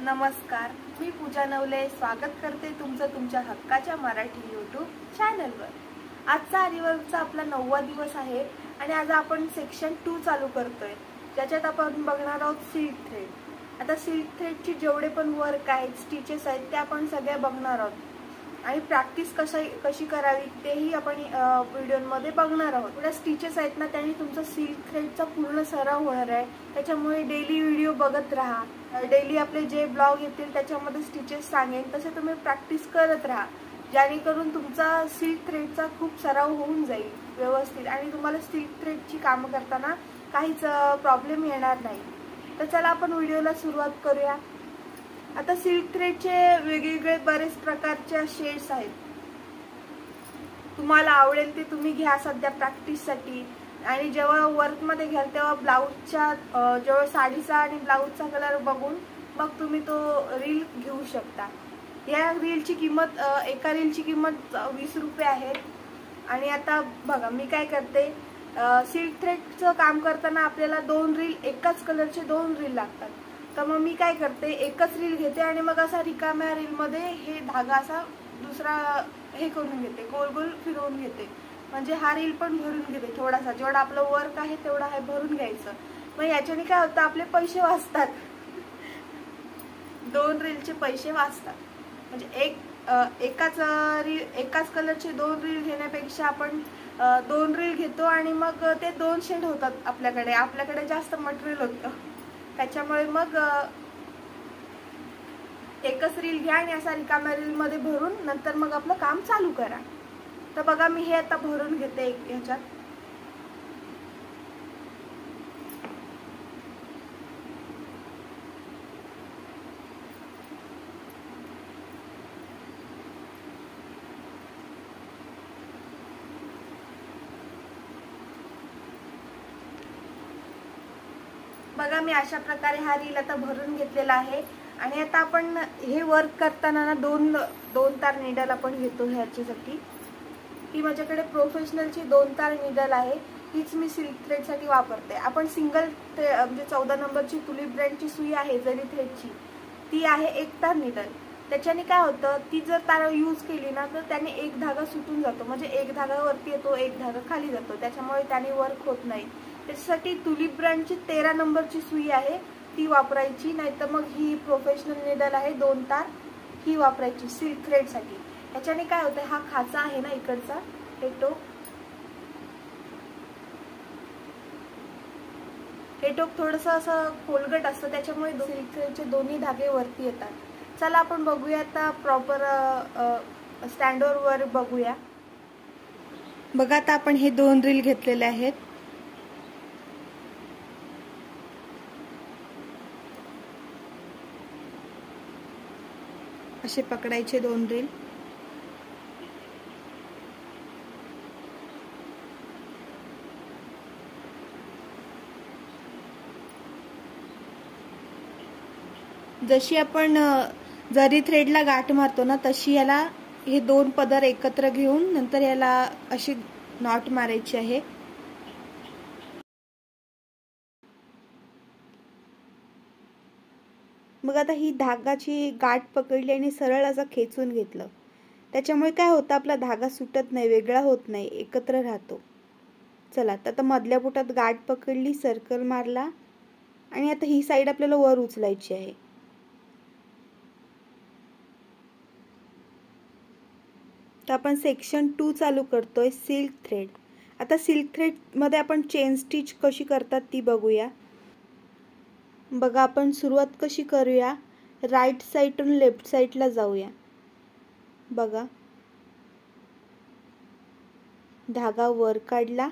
नमस्कार, मी पूजा नवले स्वागत करते तुमचं तुमच्या हक्काच्या मराठी यूट्यूब चॅनलवर। आजचा आरीवर्कचा आपला 9वा दिवस आहे आणि आज आपण सेक्शन 2 चालू करतोय, ज्याच्यात आपण बघणार आहोत सिल्क थ्रेड। आता सिल्क थ्रेडची जेवढे पण वर्क आहेत, स्टिचेस आहेत, ते आपण सगळे बघणार आहोत आणि प्रॅक्टिस कशी करावी तेही आपण व्हिडिओमध्ये बघणार आहोत। थोड्या स्टिचेस आहेत ना, त्यांनी तुमचा सिल्क थ्रेडचा पूर्ण सराव होणार आहे, त्याच्यामुळे डेली व्हिडिओ बघत राहा। डेली आपले जे ब्लॉग येतील त्याच्यामध्ये स्टिचेस सांगेन, तसे तुम्ही प्रॅक्टिस करत राहा, जेणेकरून तुमचा सिल्क थ्रेडचा खूप सराव होऊन जाईल व्यवस्थित आणि तुम्हाला सिल्क थ्रेडची कामं करताना काहीच प्रॉब्लेम येणार नाही। तर चला आपण व्हिडिओला सुरुवात करूया। आता सिल्क थ्रेडचे वेगवेगळे बरेच प्रकारचे शेड्स आहेत, तुम्हाला आवडेल ते तुम्ही घ्या सध्या प्रॅक्टिससाठी। आणि जेव्हा वर्क मध्ये घ्याल तेव्हा ब्लाऊजच्या जेव्हा साडीचा आणि ब्लाऊजचा कलर बघून मग तुम्ही तो रील घेऊ शकता। या रीलची किंमत एका रीलची किंमत 20 रुपये आहे। आणि आता बघा मी काय करते, सिल्क थ्रेडचं काम करताना आपल्याला 2 रील, एकाच कलरचे 2 रील लागतात, तर मग मी काय करते, एकच रील घेते आणि मग असा रिकाम्या रील मध्ये हे धागा असा दुसरा हे करून घेते, गोल गोल फिरवून घेते, म्हणजे हा रील पण भरून घेते थोडासा, जेवढा आपलं वर्क आहे तेवढा आहे भरून घ्यायचं। मग याच्याने काय होतं, आपले पैसे वाचतात, 2 रीलचे पैसे वाचतात। म्हणजे एकाच कलरचे 2 रील घेण्यापेक्षा आपण 2 रील घेतो आणि मग ते 2 शेड होतात आपल्याकडे जास्त मटेरियल होतं, त्याच्यामुळे मग एकच रील घ्या आणि असा रिकाम्या रील मध्ये भरून नंतर मग आपलं काम चालू करा। तर बघा मी हे आता भरून घेते ह्याच्यात। बघा मी अशा प्रकारे हा रील आता भरून घेतलेला आहे। आणि आता आपण हे वर्क करताना ना दोन तार नीडल आपण घेतो ह्याच्यासाठी। ही माझ्याकडे प्रोफेशनलची 2 तार नीडल आहे, हीच मी सिल्क थ्रेड साठी वापरते। आपण सिंगल म्हणजे 14 नंबरची तुलिप ब्रँडची सुई आहे जरी थ्रेडची, ती आहे 1 तार नीडल। त्याच्याने काय होतं, ती जर तार यूज केली ना तर त्याने एक धागा सुटून जातो, म्हणजे एक धागा वरती येतो, एक धागा खाली जातो, त्याच्यामुळे त्याने वर्क होत नाही। त्याच्यासाठी तुलिप ब्रँडची 13 नंबरची सुई आहे ती वापरायची, नाहीतर मग ही प्रोफेशनल नीडल आहे 2 तार, ही वापरायची सिल्क थ्रेड साठी। याच्याने काय होतं, हा खाचा आहे ना इकडचा, हे टोक थोडंसं असं खोलगट असतं, त्याच्यामुळे सिल्क थ्रेडचे दोन्ही धागे वरती येतात। चला आपण बघूया आता प्रॉपर स्टँडवर वर बघूया। बघा आता आपण हे 2 रील घेतलेले आहेत, असे पकडायचे 2 रील। जशी आपण जरी थ्रेडला गाठ मारतो ना, तशी याला हे 2 पदर एकत्र घेऊन नंतर याला अशी नॉट मारायची आहे। मग आता ही धागाची गाठ पकडली आणि सरळ असं खेचून घेतलं, त्याच्यामुळे काय होतं, आपला धागा सुटत नाही, वेगळा होत नाही, एकत्र राहतो। चला आता मधल्या बोटात गाठ पकडली, सर्कल मारला आणि आता ही साईड आपल्याला वर उचलायची आहे। तर आपण सेक्शन 2 चालू करतोय, सिल्क थ्रेड। आता सिल्क थ्रेड मध्ये आपण चेन स्टिच कशी करतात ती बघूया। बघा आपण सुरुवात कशी करूया, राईट साईडून लेफ्ट साईडला जाऊया। बघा धागा वर काढला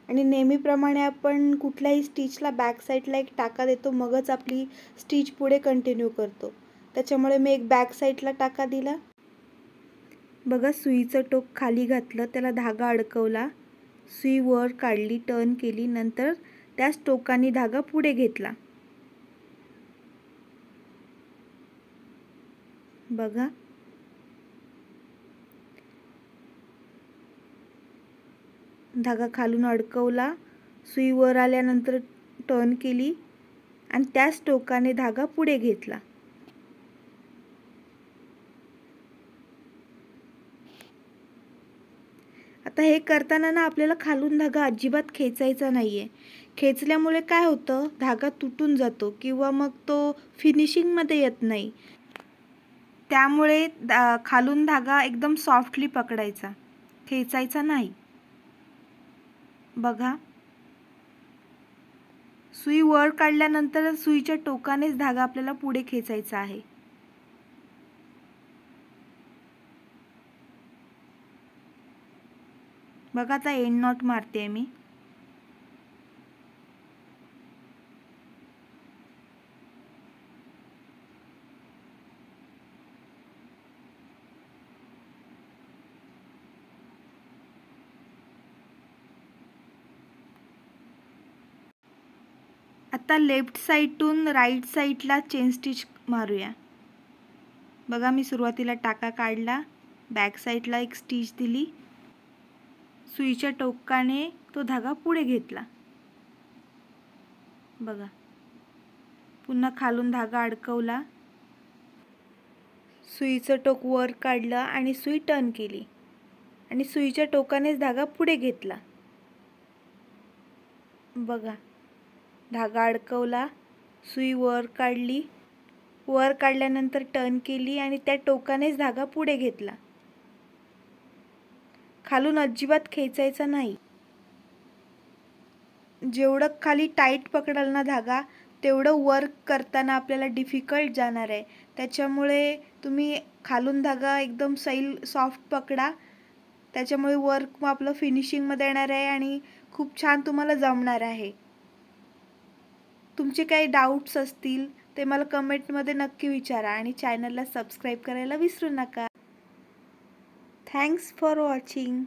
आणि नेहमीप्रमाणे आपण कुठल्याही स्टिचला बॅक साईडला एक टाका देतो, मगच आपली स्टिच पुढे कंटिन्यू करतो, त्याच्यामुळे मी एक बॅक साईडला टाका दिला। बघा सुईचं टोक खाली घातलं, त्याला धागा अडकवला, सुई वर काढली, टर्न केली, नंतर त्याच टोकाने धागा पुढे घेतला। बघा धागा खालून अडकवला, सुई वर आल्यानंतर टर्न केली आणि त्याच टोकाने धागा पुढे घेतला। आता हे करताना ना आपल्याला खालून धागा अजिबात खेचायचा नाही आहे. खेचल्यामुळे काय होतं, धागा तुटून जातो किंवा मग तो फिनिशिंगमध्ये येत नाही. त्यामुळे खालून धागा एकदम सॉफ्टली पकडायचा, खेचायचा नाही. बघा, सुई वर काढल्यानंतर सुईच्या टोकानेच धागा आपल्याला पुढे खेचायचा आहे. बघा, आता एंड नॉट मारते मी. आता लेफ्ट साईडतून राईट साईडला चेन स्टिच मारूया. बघा, मी सुरुवातीला टाका काढला, बॅक साईडला एक स्टिच दिली, सुईच्या टोकाने तो धागा पुढे घेतला. बघा, पुन्हा खालून धागा अडकवला, सुईचं टोक वर काढलं आणि सुई टर्न केली आणि सुईच्या टोकानेच धागा पुढे घेतला. बघा, धागा अडकवला, सुई वर काढली, वर काढल्यानंतर टर्न केली आणि त्या टोकानेच धागा पुढे घेतला. खालून अजिबात खेचायचा नाही. जेवढं खाली टाईट पकडाल ना धागा, तेवढं वर्क करताना आपल्याला डिफिकल्ट जाणार आहे. त्याच्यामुळे तुम्ही खालून धागा एकदम सैल सॉफ्ट पकडा. त्याच्यामुळे वर्क मग आपलं फिनिशिंगमध्ये येणार आहे आणि खूप छान तुम्हाला जमणार आहे. तुमचे काही डाऊट्स असतील ते मला कमेंटमध्ये नक्की विचारा आणि चॅनलला सबस्क्राईब करायला विसरू नका. Thanks for watching.